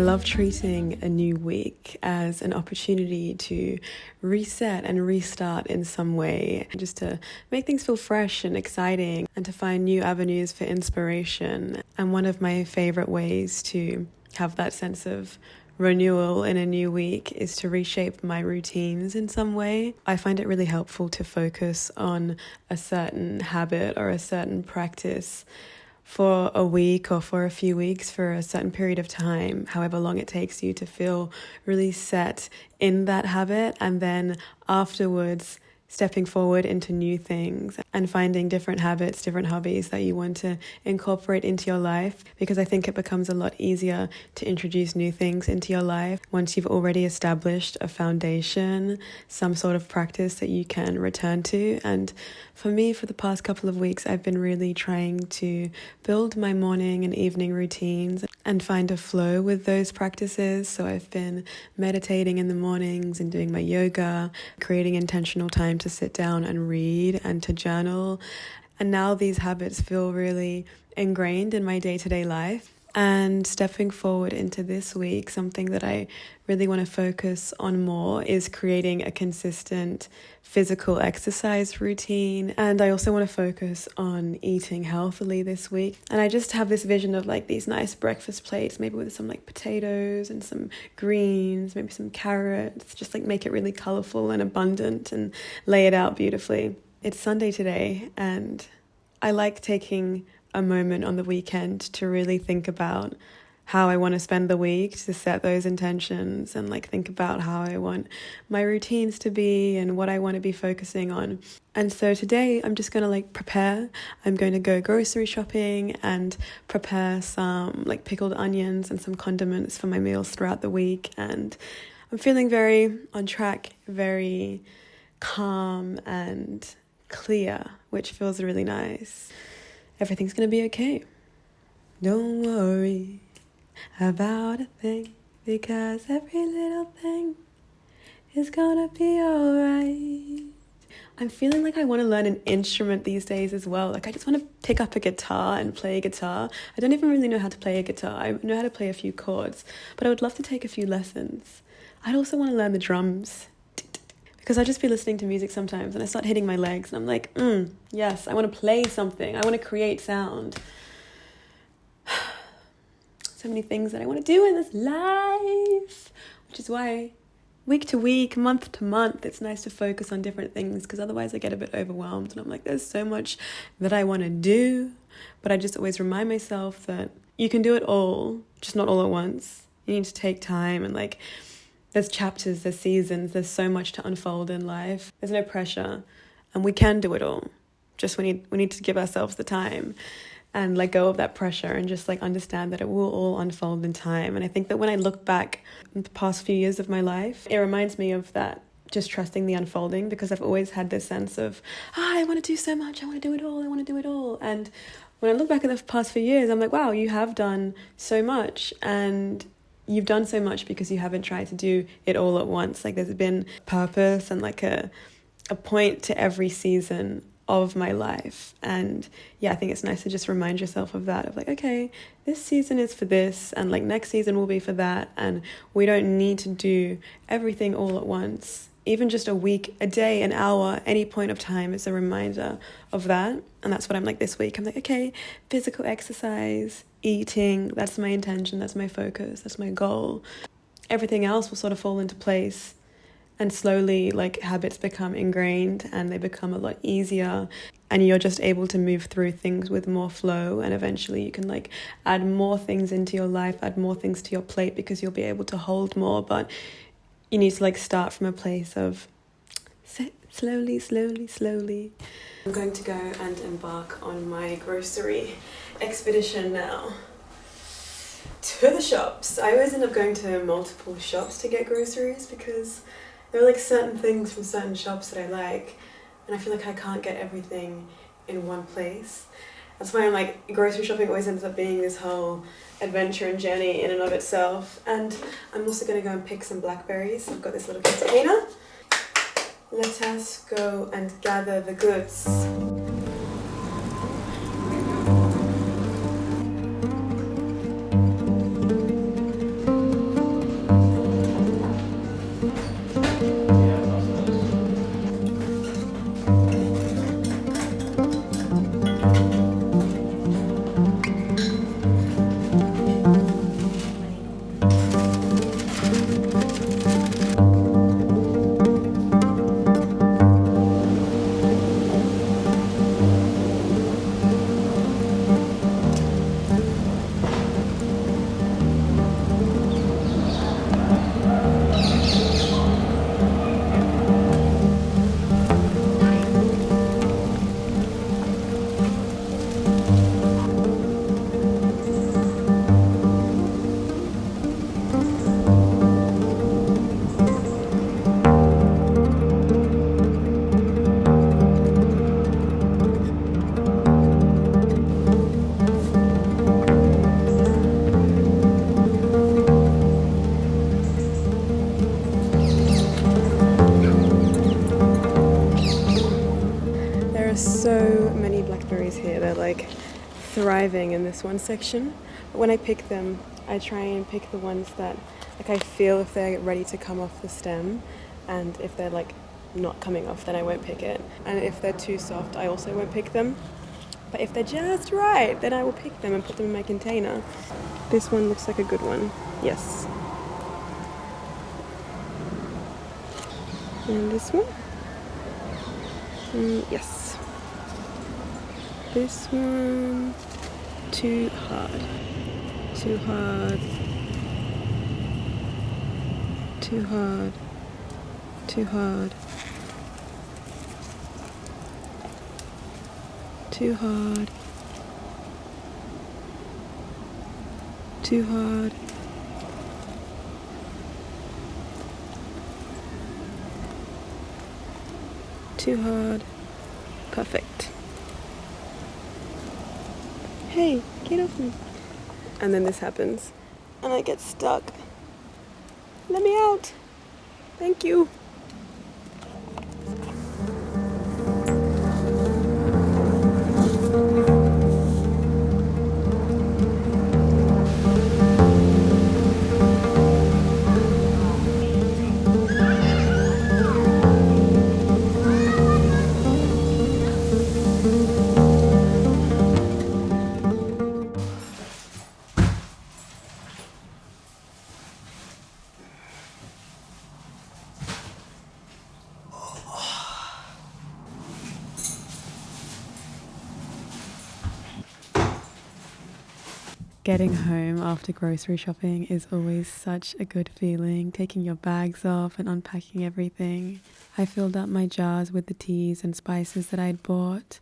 love treating a new week as an opportunity to reset and restart in some way, just to make things feel fresh and exciting and to find new avenues for inspiration. And one of my favorite ways to have that sense of renewal in a new week is to reshape my routines in some way. I find it really helpful to focus on a certain habit or a certain practice for a week or for a few weeks, for a certain period of time, however long it takes you to feel really set in that habit, and then afterwards stepping forward into new things and finding different habits, different hobbies that you want to incorporate into your life, because I think it becomes a lot easier to introduce new things into your life once you've already established a foundation, some sort of practice that you can return to. And for me, for the past couple of weeks, I've been really trying to build my morning and evening routines and find a flow with those practices. So I've been meditating in the mornings and doing my yoga, creating intentional time to sit down and read and to journal. And now these habits feel really ingrained in my day-to-day life. And stepping forward into this week, something that I really want to focus on more is creating a consistent physical exercise routine. And I also want to focus on eating healthily this week. And I just have this vision of like these nice breakfast plates, maybe with some like potatoes and some greens, maybe some carrots, just like make it really colorful and abundant and lay it out beautifully. It's Sunday today, and I like taking a moment on the weekend to really think about how I want to spend the week, to set those intentions and like think about how I want my routines to be and what I want to be focusing on. And so today I'm just going to like prepare. I'm going to go grocery shopping and prepare some like pickled onions and some condiments for my meals throughout the week. And I'm feeling very on track, very calm and clear, which feels really nice. Everything's gonna be okay. Don't worry about a thing, because every little thing is gonna be alright. I'm feeling like I want to learn an instrument these days as well. Like I just want to pick up a guitar and play a guitar. I don't even really know how to play a guitar. I know how to play a few chords, but I would love to take a few lessons. I'd also want to learn the drums, because I just be listening to music sometimes and I start hitting my legs and I'm like, yes, I want to play something. I want to create sound. So many things that I want to do in this life, which is why week to week, month to month, it's nice to focus on different things, because otherwise I get a bit overwhelmed and I'm like, there's so much that I want to do. But I just always remind myself that you can do it all, just not all at once. You need to take time and like, there's chapters, there's seasons, there's so much to unfold in life. There's no pressure, and we can do it all. Just we need to give ourselves the time and let go of that pressure and just like understand that it will all unfold in time. And I think that when I look back at the past few years of my life, it reminds me of that, just trusting the unfolding, because I've always had this sense of, I want to do so much, I want to do it all, I want to do it all. And when I look back at the past few years, I'm like, wow, you have done so much, and you've done so much because you haven't tried to do it all at once. Like there's been purpose and like a point to every season of my life. And yeah, I think it's nice to just remind yourself of that, of like, okay, this season is for this, and like next season will be for that. And we don't need to do everything all at once. Even just a week, a day, an hour, any point of time is a reminder of that. And that's what I'm like this week. I'm like, okay, physical exercise, eating, that's my intention, that's my focus, that's my goal. Everything else will sort of fall into place. And slowly, like, habits become ingrained and they become a lot easier. And you're just able to move through things with more flow. And eventually you can like add more things into your life, add more things to your plate, because you'll be able to hold more. But you need to like start from a place of slowly. I'm going to go and embark on my grocery expedition now to the shops. I always end up going to multiple shops to get groceries, because there are like certain things from certain shops that I like, and I feel like I can't get everything in one place. That's why I'm like, grocery shopping always ends up being this whole adventure and journey in and of itself. And I'm also going to go and pick some blackberries. I've got this little container. Let us go and gather the goods. thriving in this one section. But when I pick them, I try and pick the ones that like I feel if they're ready to come off the stem, and if they're like not coming off, then I won't pick it. And if they're too soft, I also won't pick them. But if they're just right, then I will pick them and put them in my container. This one looks like a good one. Yes. And this one. Yes. This one. Too hard. Too hard. Too hard. Too hard. Too hard. Too hard. Too hard. Perfect. Hey, get off me. And then this happens. And I get stuck. Let me out. Thank you. Getting home after grocery shopping is always such a good feeling, taking your bags off and unpacking everything. I filled up my jars with the teas and spices that I'd bought,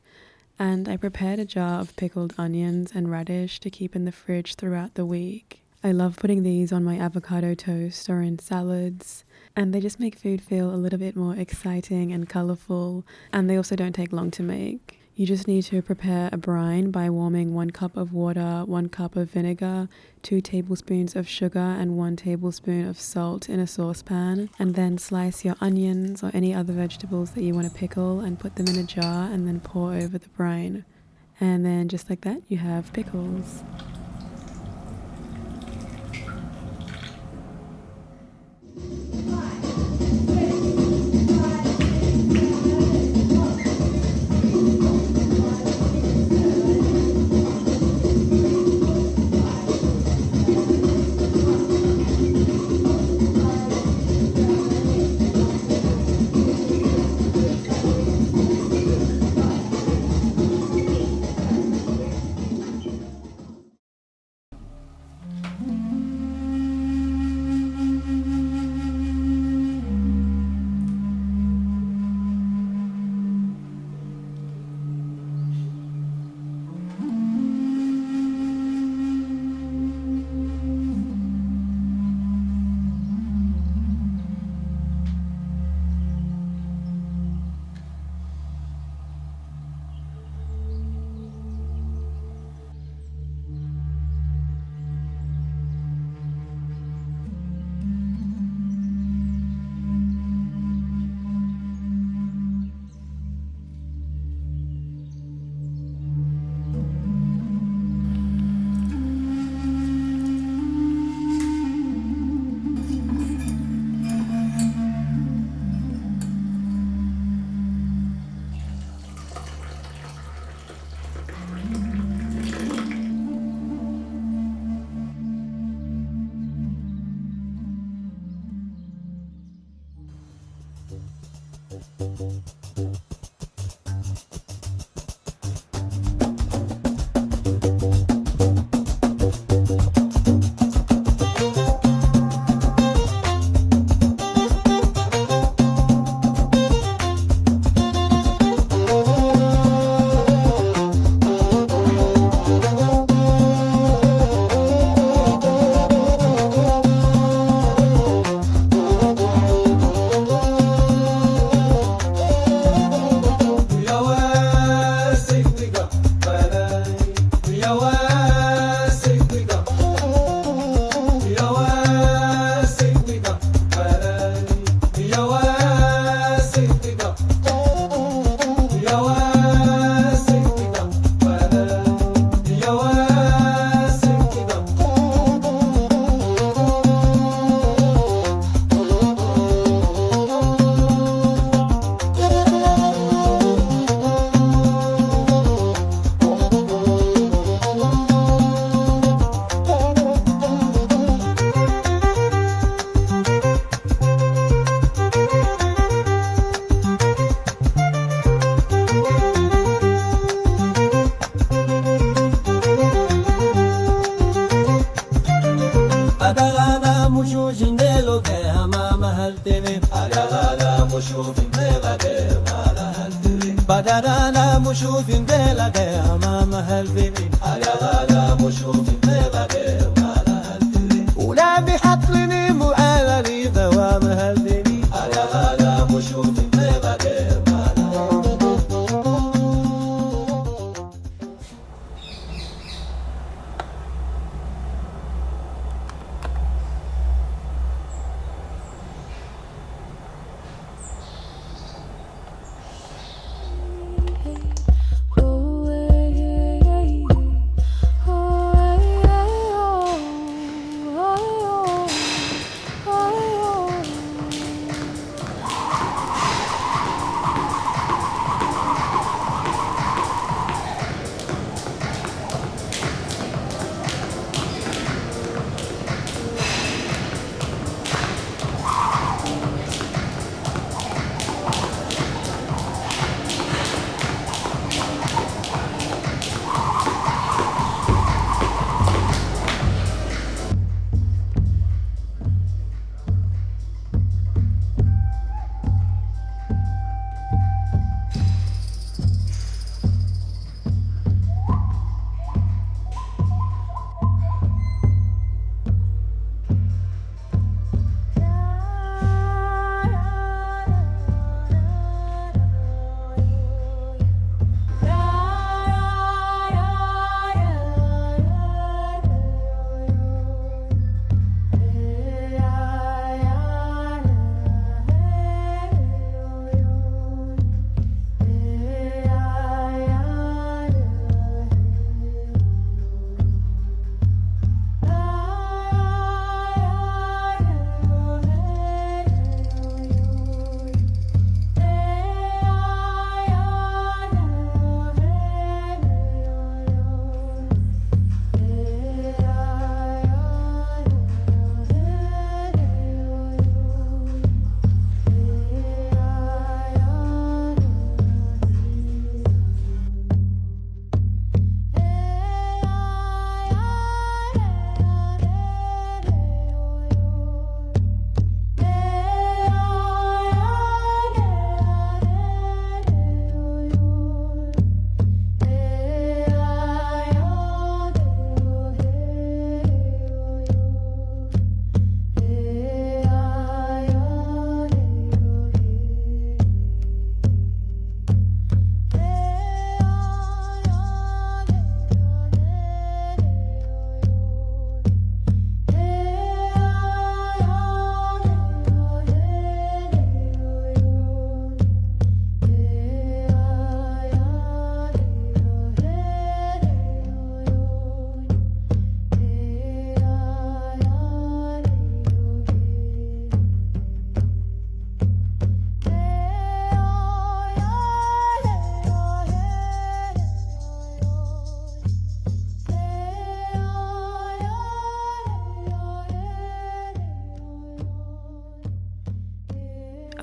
and I prepared a jar of pickled onions and radish to keep in the fridge throughout the week. I love putting these on my avocado toast or in salads, and they just make food feel a little bit more exciting and colourful, and they also don't take long to make. You just need to prepare a brine by warming 1 cup of water, 1 cup of vinegar, 2 tablespoons of sugar and 1 tablespoon of salt in a saucepan, and then slice your onions or any other vegetables that you want to pickle and put them in a jar and then pour over the brine. And then just like that, you have pickles.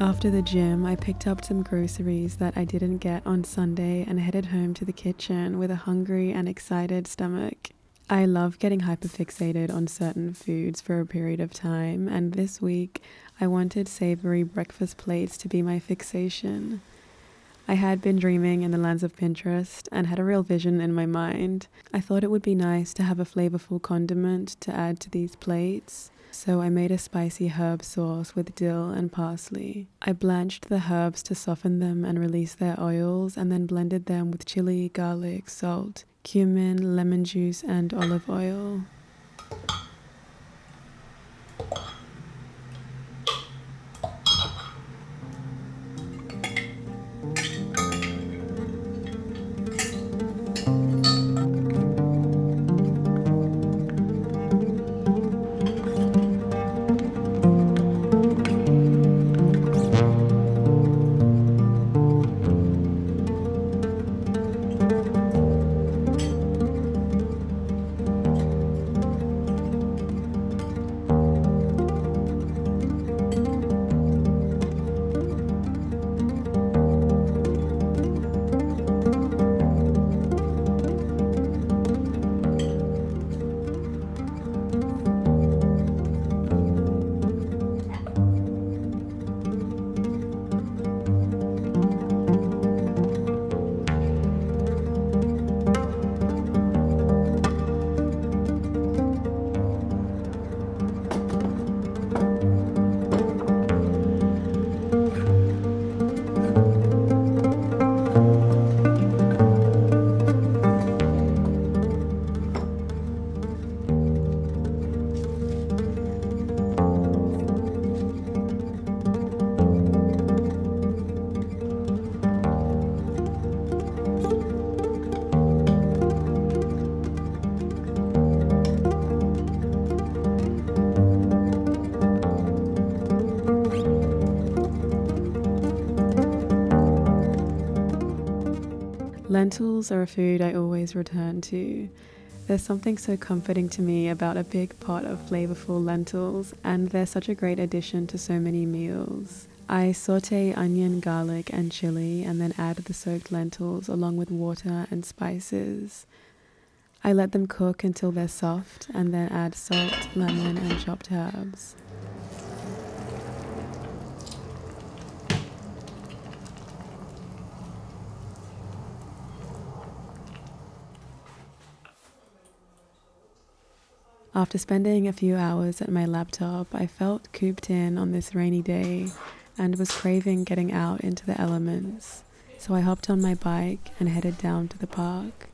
After the gym, I picked up some groceries that I didn't get on Sunday and headed home to the kitchen with a hungry and excited stomach. I love getting hyperfixated on certain foods for a period of time, and this week I wanted savory breakfast plates to be my fixation. I had been dreaming in the lands of Pinterest and had a real vision in my mind. I thought it would be nice to have a flavorful condiment to add to these plates, so I made a spicy herb sauce with dill and parsley. I blanched the herbs to soften them and release their oils, and then blended them with chili, garlic, salt, cumin, lemon juice, and olive oil. Lentils are a food I always return to. There's something so comforting to me about a big pot of flavorful lentils, and they're such a great addition to so many meals. I saute onion, garlic, and chili, and then add the soaked lentils along with water and spices. I let them cook until they're soft, and then add salt, lemon, and chopped herbs. After spending a few hours at my laptop, I felt cooped in on this rainy day and was craving getting out into the elements. So I hopped on my bike and headed down to the park.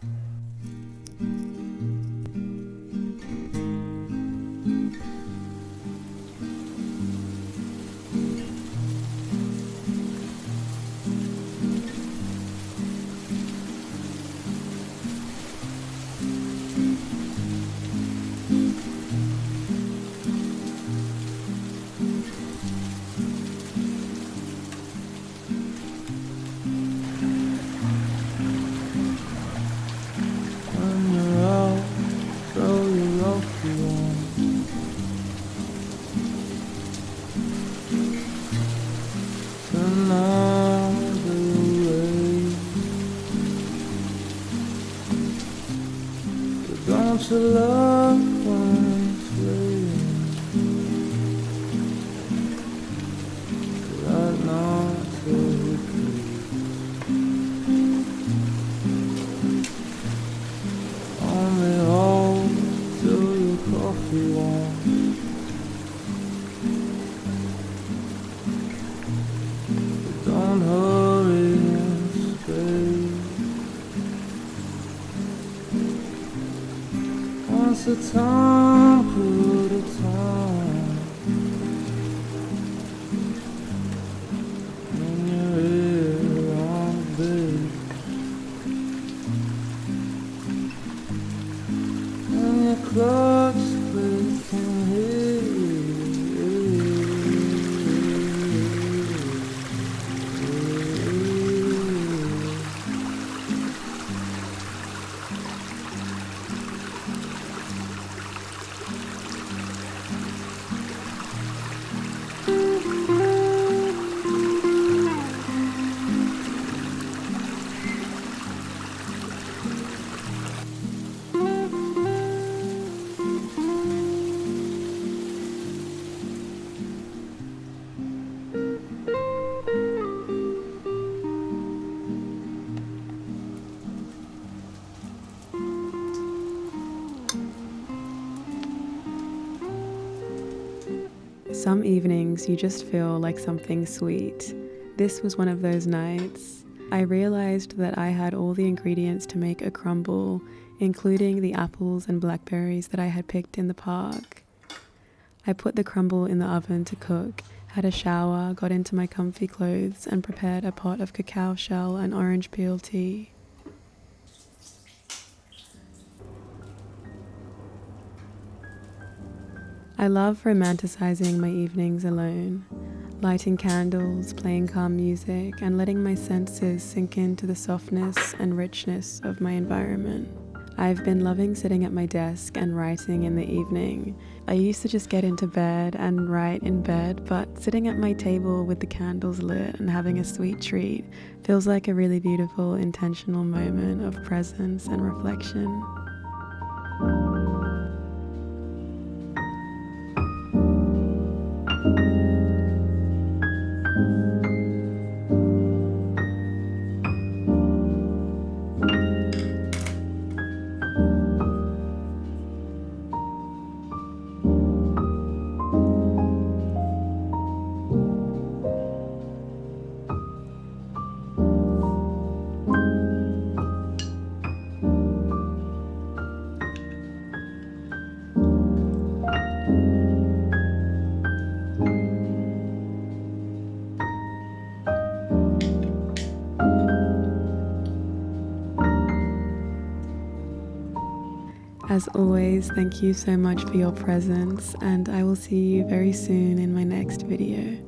Don't you love when it's raining? Right now it's okay. Only hold till your coffee warm. But don't hurry and stay. Once a time, put a time. When you're here on the bed, and your clock's clicking here. Some evenings you just feel like something sweet. This was one of those nights. I realized that I had all the ingredients to make a crumble, including the apples and blackberries that I had picked in the park. I put the crumble in the oven to cook, had a shower, got into my comfy clothes, and prepared a pot of cacao shell and orange peel tea. I love romanticizing my evenings alone, lighting candles, playing calm music, and letting my senses sink into the softness and richness of my environment. I've been loving sitting at my desk and writing in the evening. I used to just get into bed and write in bed, but sitting at my table with the candles lit and having a sweet treat feels like a really beautiful, intentional moment of presence and reflection. As always, thank you so much for your presence, and I will see you very soon in my next video.